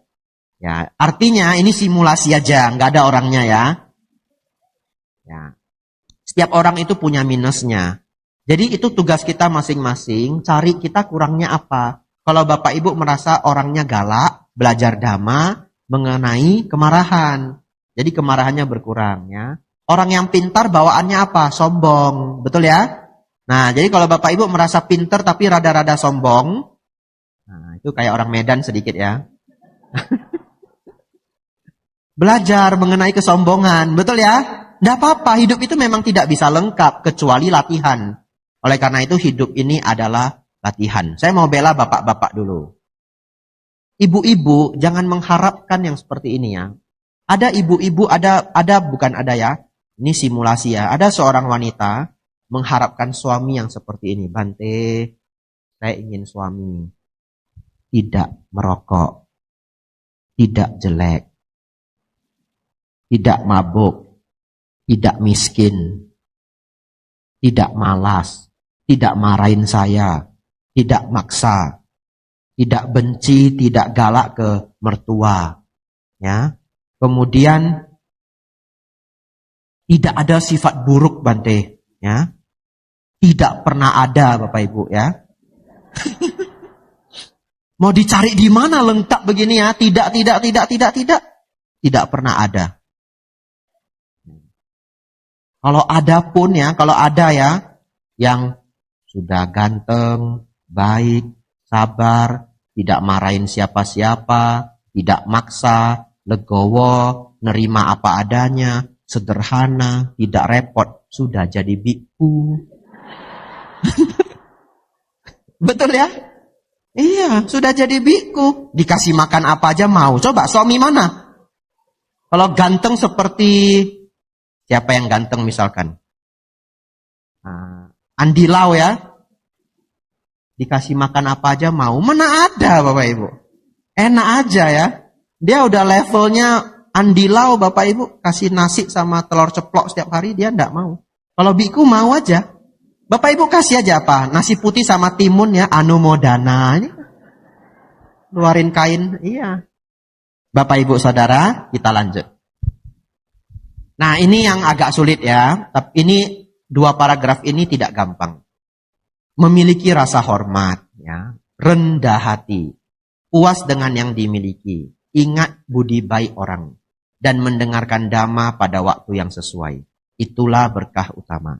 Ya, artinya ini simulasi aja, nggak ada orangnya ya. Ya. Setiap orang itu punya minusnya. Jadi itu tugas kita masing-masing, cari kita kurangnya apa. Kalau Bapak Ibu merasa orangnya galak, belajar dhamma mengenai kemarahan. Jadi kemarahannya berkurang ya. Orang yang pintar bawaannya apa? Sombong. Betul ya? Nah, jadi kalau Bapak Ibu merasa pintar tapi rada-rada sombong, nah, itu kayak orang Medan sedikit ya. Belajar mengenai kesombongan, betul ya? Tidak apa-apa, hidup itu memang tidak bisa lengkap kecuali latihan. Oleh karena itu hidup ini adalah latihan. Saya mau bela bapak-bapak dulu. Ibu-ibu jangan mengharapkan yang seperti ini ya. Ada ibu-ibu, ada bukan ada ya. Ini simulasi ya. Ada seorang wanita mengharapkan suami yang seperti ini. Bante, saya ingin suami tidak merokok, tidak jelek, tidak mabuk, tidak miskin, tidak malas, tidak marahin saya, tidak maksa, tidak benci, tidak galak ke mertua. Ya. Kemudian tidak ada sifat buruk Bante, ya. Tidak pernah ada Bapak Ibu ya. Mau dicari di mana lengkap begini ya? Tidak. Tidak pernah ada. Kalau ada pun ya, kalau ada ya, yang sudah ganteng, baik, sabar, tidak marahin siapa-siapa, tidak maksa, legowo, nerima apa adanya, sederhana, tidak repot, sudah jadi biku. Betul ya? Iya, sudah jadi biku. Dikasih makan apa aja mau. Coba suami mana? Kalau ganteng seperti siapa yang ganteng misalkan? Andi Lau ya. Dikasih makan apa aja mau. Mana ada Bapak Ibu. Enak aja ya. Dia udah levelnya Andi Lau Bapak Ibu. Kasih nasi sama telur ceplok setiap hari dia enggak mau. Kalau biku mau aja. Bapak Ibu kasih aja apa? Nasi putih sama timun ya. Anumodana. Luarin kain. Iya. Bapak Ibu Saudara, kita lanjut. Nah ini yang agak sulit ya. Tapi ini dua paragraf ini tidak gampang. Memiliki rasa hormat, ya, rendah hati, puas dengan yang dimiliki, ingat budi baik orang, dan mendengarkan dhamma pada waktu yang sesuai. Itulah berkah utama.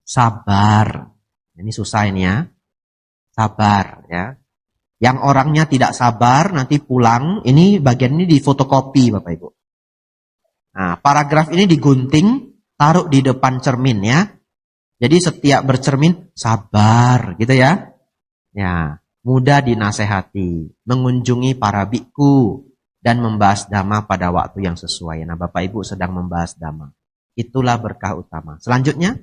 Sabar. Ini susah ini ya. Sabar ya. Yang orangnya tidak sabar nanti pulang, ini bagian ini difotokopi Bapak Ibu. Nah, paragraf ini digunting, taruh di depan cermin ya. Jadi setiap bercermin, sabar gitu ya. Ya, mudah dinasehati, mengunjungi para biku, dan membahas dhamma pada waktu yang sesuai. Nah, Bapak Ibu sedang membahas dhamma. Itulah berkah utama. Selanjutnya,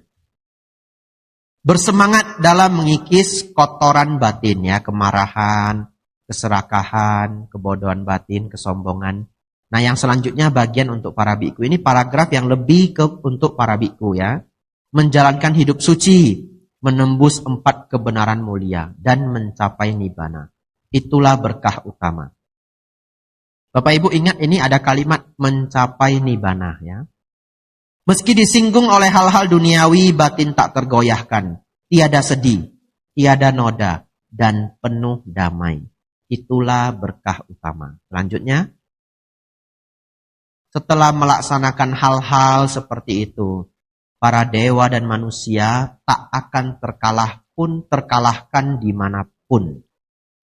bersemangat dalam mengikis kotoran batin ya, kemarahan, keserakahan, kebodohan batin, kesombongan. Nah, yang selanjutnya bagian untuk para biku. Ini paragraf yang lebih untuk para biku ya. Menjalankan hidup suci, menembus 4 kebenaran mulia, dan mencapai nibbana. Itulah berkah utama. Bapak Ibu ingat ini ada kalimat mencapai nibbana ya. Meski disinggung oleh hal-hal duniawi, batin tak tergoyahkan. Tiada sedih, tiada noda, dan penuh damai. Itulah berkah utama. Selanjutnya, setelah melaksanakan hal-hal seperti itu, para dewa dan manusia tak akan terkalahkan dimanapun.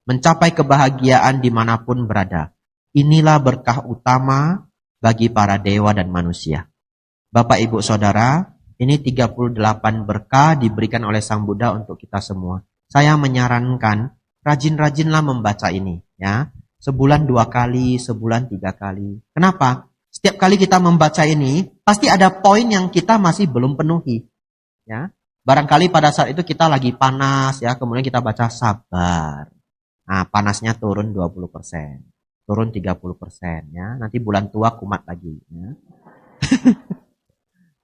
Mencapai kebahagiaan dimanapun berada. Inilah berkah utama bagi para dewa dan manusia. Bapak Ibu Saudara, ini 38 berkah diberikan oleh Sang Buddha untuk kita semua. Saya menyarankan, rajin-rajinlah membaca ini. Ya, sebulan 2 kali, sebulan 3 kali. Kenapa? Setiap kali kita membaca ini, pasti ada poin yang kita masih belum penuhi. Ya, barangkali pada saat itu kita lagi panas, ya, kemudian kita baca sabar. Nah, panasnya turun 20%, turun 30%, ya. Nanti bulan tua kumat lagi. Ya.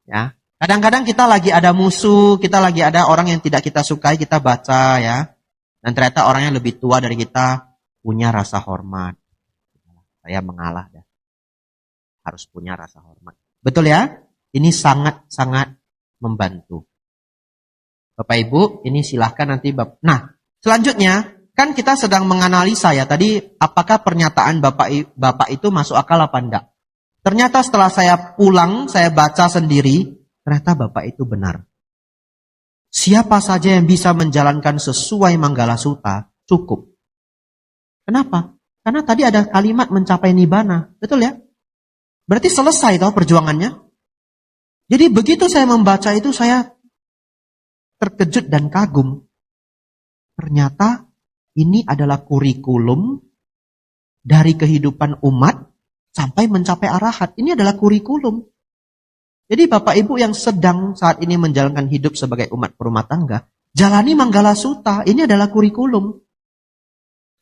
Ya, kadang-kadang kita lagi ada musuh, kita lagi ada orang yang tidak kita sukai, kita baca, ya. Dan ternyata orang yang lebih tua dari kita punya rasa hormat. Saya mengalah, dah. Harus punya rasa hormat. Betul ya? Ini sangat-sangat membantu. Bapak Ibu, ini silahkan nanti Nah, selanjutnya, kan kita sedang menganalisa ya. Tadi, apakah pernyataan Bapak itu masuk akal apa enggak? Ternyata setelah saya pulang, saya baca sendiri, ternyata Bapak itu benar. Siapa saja yang bisa menjalankan sesuai Manggala Sutta, cukup. Kenapa? Karena tadi ada kalimat mencapai nibbana. Betul ya? Berarti selesai toh perjuangannya. Jadi begitu saya membaca itu saya terkejut dan kagum. Ternyata ini adalah kurikulum dari kehidupan umat sampai mencapai arahat. Ini adalah kurikulum. Jadi Bapak Ibu yang sedang saat ini menjalankan hidup sebagai umat berumah tangga, jalani Manggala Sutta. Ini adalah kurikulum.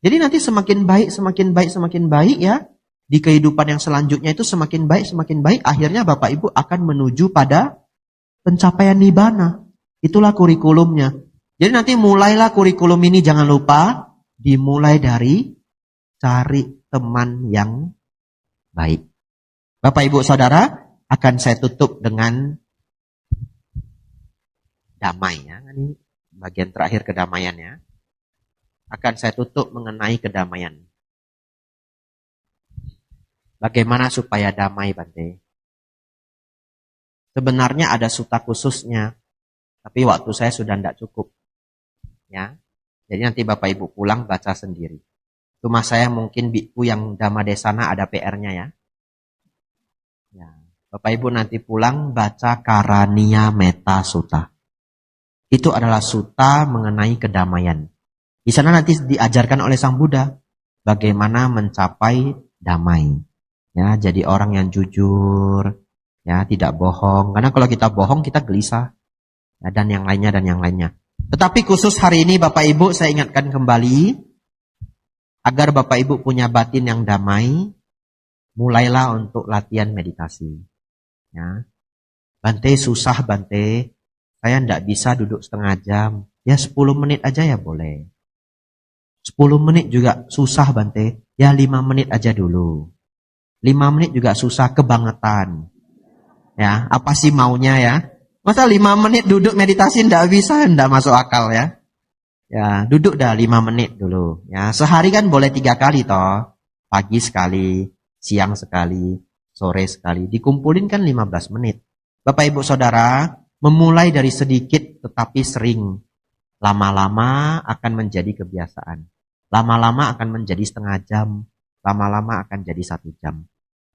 Jadi nanti semakin baik ya. Di kehidupan yang selanjutnya itu semakin baik, akhirnya Bapak Ibu akan menuju pada pencapaian nibbana. Itulah kurikulumnya. Jadi nanti mulailah kurikulum ini, jangan lupa, dimulai dari cari teman yang baik. Bapak Ibu Saudara, akan saya tutup dengan damai ya. Ini bagian terakhir kedamaian ya. Akan saya tutup mengenai kedamaian. Bagaimana supaya damai, Bante? Sebenarnya ada sutta khususnya, tapi waktu saya sudah tidak cukup. Ya, jadi nanti Bapak Ibu pulang baca sendiri. Cuma saya mungkin biku yang Dhammadesana ada PR-nya ya. Ya, Bapak Ibu nanti pulang baca Karaniya Metta Sutta. Itu adalah sutta mengenai kedamaian. Di sana nanti diajarkan oleh Sang Buddha bagaimana mencapai damai. Ya, jadi orang yang jujur, ya, tidak bohong. Karena kalau kita bohong, kita gelisah. Ya, dan yang lainnya. Tetapi khusus hari ini Bapak Ibu, saya ingatkan kembali, agar Bapak Ibu punya batin yang damai, mulailah untuk latihan meditasi. Ya. Bante, susah Bante, saya tidak bisa duduk setengah jam. Ya 10 menit aja ya boleh. 10 menit juga susah Bante, ya 5 menit aja dulu. 5 menit juga susah, kebangetan. Ya, apa sih maunya ya? Masa 5 menit duduk meditasi ndak bisa, ndak masuk akal ya. Ya, duduk dah 5 menit dulu. Ya, sehari kan boleh 3 kali toh. Pagi sekali, siang sekali, sore sekali. Dikumpulin kan 15 menit. Bapak Ibu Saudara, memulai dari sedikit tetapi sering. Lama-lama akan menjadi kebiasaan. Lama-lama akan menjadi setengah jam. Lama-lama akan jadi 1 jam.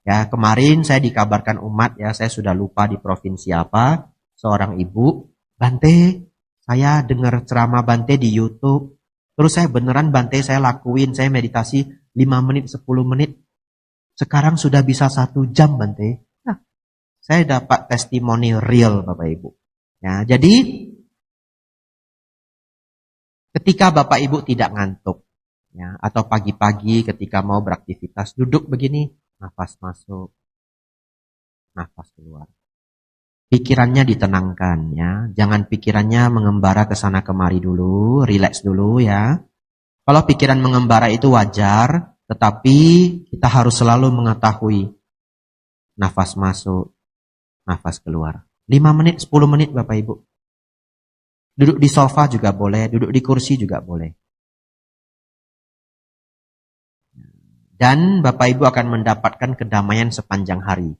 Ya, kemarin saya dikabarkan umat, ya, saya sudah lupa di provinsi apa, seorang ibu, Bante, saya dengar ceramah Bante di YouTube, terus saya beneran Bante saya lakuin, saya meditasi 5 menit, 10 menit, sekarang sudah bisa 1 jam Bante. Nah, saya dapat testimoni real Bapak Ibu. Ya, jadi ketika Bapak Ibu tidak ngantuk, ya, atau pagi-pagi ketika mau beraktivitas, duduk begini, nafas masuk, nafas keluar. Pikirannya ditenangkan, ya. Jangan pikirannya mengembara ke sana kemari dulu, rileks dulu, ya. Kalau pikiran mengembara itu wajar, tetapi kita harus selalu mengetahui nafas masuk, nafas keluar. 5 menit, 10 menit Bapak Ibu. Duduk di sofa juga boleh, duduk di kursi juga boleh. Dan Bapak Ibu akan mendapatkan kedamaian sepanjang hari.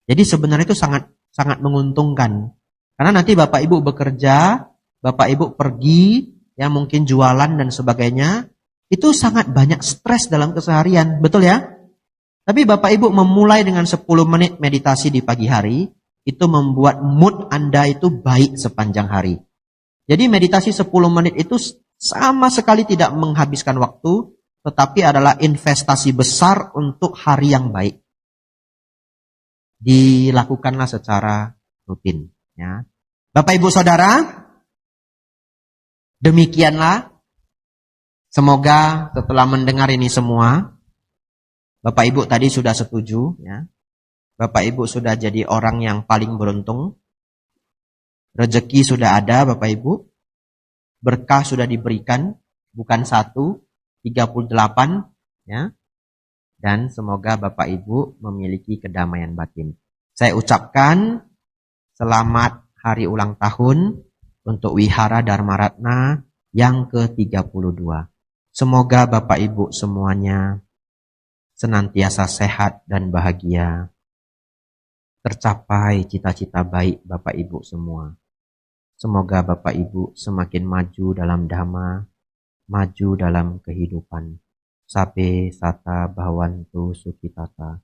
Jadi sebenarnya itu sangat menguntungkan. Karena nanti Bapak Ibu bekerja, Bapak Ibu pergi, ya mungkin jualan dan sebagainya, itu sangat banyak stres dalam keseharian, betul ya? Tapi Bapak Ibu memulai dengan 10 menit meditasi di pagi hari, itu membuat mood Anda itu baik sepanjang hari. Jadi meditasi 10 menit itu sama sekali tidak menghabiskan waktu, tetapi adalah investasi besar untuk hari yang baik. Dilakukanlah secara rutin. Ya. Bapak Ibu Saudara, demikianlah. Semoga setelah mendengar ini semua, Bapak Ibu tadi sudah setuju. Ya. Bapak Ibu sudah jadi orang yang paling beruntung. Rezeki sudah ada Bapak Ibu. Berkah sudah diberikan, bukan 1, 38, ya. Dan semoga Bapak Ibu memiliki kedamaian batin. Saya ucapkan selamat hari ulang tahun untuk Wihara Dharma Ratna yang ke-32. Semoga Bapak Ibu semuanya senantiasa sehat dan bahagia. Tercapai cita-cita baik Bapak Ibu semua. Semoga Bapak Ibu semakin maju dalam dhamma, maju dalam kehidupan. Sabe sata bhavantu sukhitata.